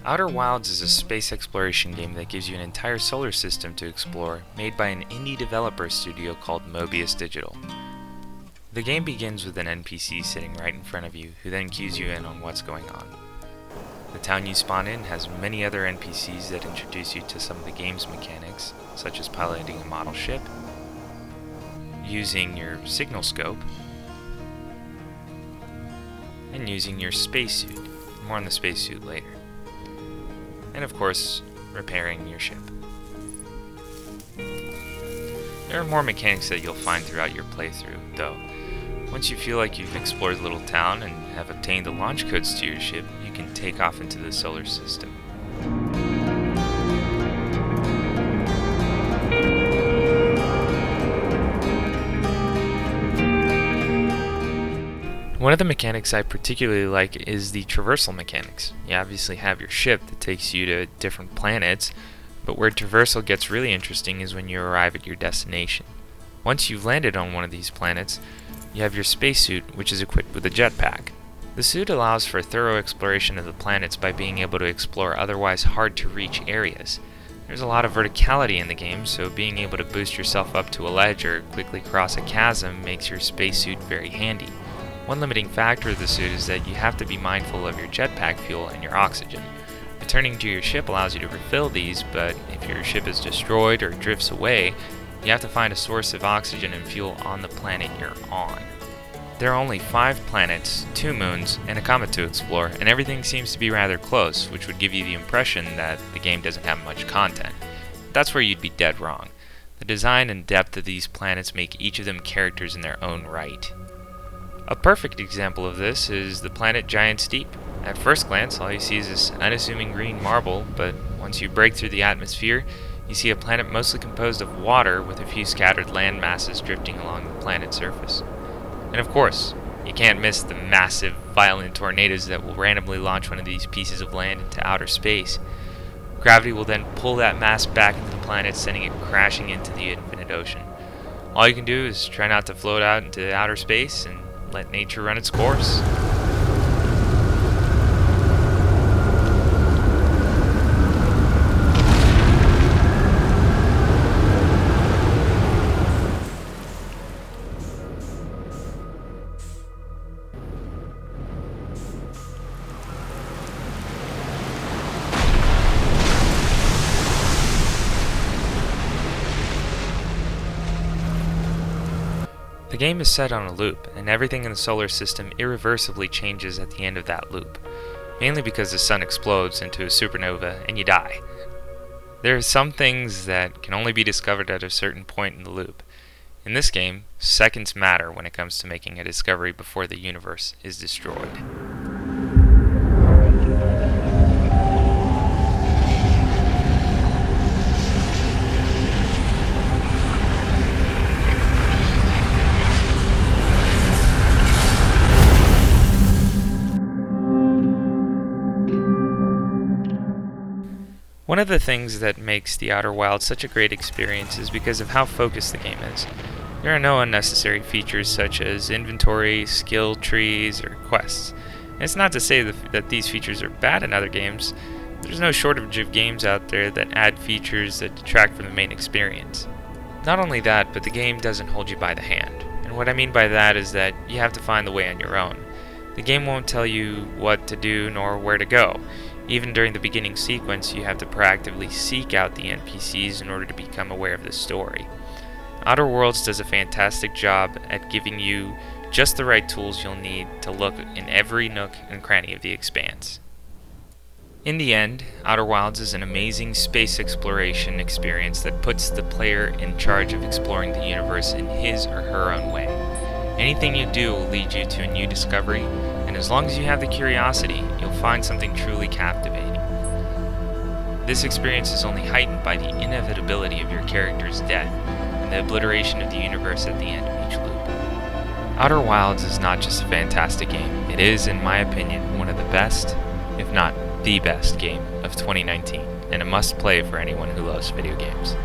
Outer Wilds is a space exploration game that gives you an entire solar system to explore, made by an indie developer studio called Mobius Digital. The game begins with an NPC sitting right in front of you, who then cues you in on what's going on. The town you spawn in has many other NPCs that introduce you to some of the game's mechanics, such as piloting a model ship, using your signal scope, and using your spacesuit. More on the spacesuit later. And of course, repairing your ship. There are more mechanics that you'll find throughout your playthrough, though. Once you feel like you've explored the little town and have obtained the launch codes to your ship, you can take off into the solar system. One of the mechanics I particularly like is the traversal mechanics. You obviously have your ship that takes you to different planets, but where traversal gets really interesting is when you arrive at your destination. Once you've landed on one of these planets, you have your spacesuit, which is equipped with a jetpack. The suit allows for thorough exploration of the planets by being able to explore otherwise hard-to-reach areas. There's a lot of verticality in the game, so being able to boost yourself up to a ledge or quickly cross a chasm makes your spacesuit very handy. One limiting factor of the suit is that you have to be mindful of your jetpack fuel and your oxygen. Returning to your ship allows you to refill these, but if your ship is destroyed or drifts away, you have to find a source of oxygen and fuel on the planet you're on. There are only 5 planets, 2 moons, and a comet to explore, and everything seems to be rather close, which would give you the impression that the game doesn't have much content. That's where you'd be dead wrong. The design and depth of these planets make each of them characters in their own right. A perfect example of this is the planet Giant's Deep. At first glance, all you see is this unassuming green marble, but once you break through the atmosphere, you see a planet mostly composed of water with a few scattered land masses drifting along the planet's surface. And of course, you can't miss the massive, violent tornadoes that will randomly launch one of these pieces of land into outer space. Gravity will then pull that mass back into the planet, sending it crashing into the infinite ocean. All you can do is try not to float out into outer space and let nature run its course. The game is set on a loop, and everything in the solar system irreversibly changes at the end of that loop, mainly because the sun explodes into a supernova and you die. There are some things that can only be discovered at a certain point in the loop. In this game, seconds matter when it comes to making a discovery before the universe is destroyed. One of the things that makes the Outer Wilds such a great experience is because of how focused the game is. There are no unnecessary features such as inventory, skill trees, or quests. And it's not to say that these features are bad in other games. There's no shortage of games out there that add features that detract from the main experience. Not only that, but the game doesn't hold you by the hand. And what I mean by that is that you have to find the way on your own. The game won't tell you what to do nor where to go. Even during the beginning sequence, you have to proactively seek out the NPCs in order to become aware of the story. Outer Worlds does a fantastic job at giving you just the right tools you'll need to look in every nook and cranny of the expanse. In the end, Outer Wilds is an amazing space exploration experience that puts the player in charge of exploring the universe in his or her own way. Anything you do will lead you to a new discovery, and as long as you have the curiosity, you'll find something truly captivating. This experience is only heightened by the inevitability of your character's death and the obliteration of the universe at the end of each loop. Outer Wilds is not just a fantastic game, it is, in my opinion, one of the best, if not the best game of 2019, and a must-play for anyone who loves video games.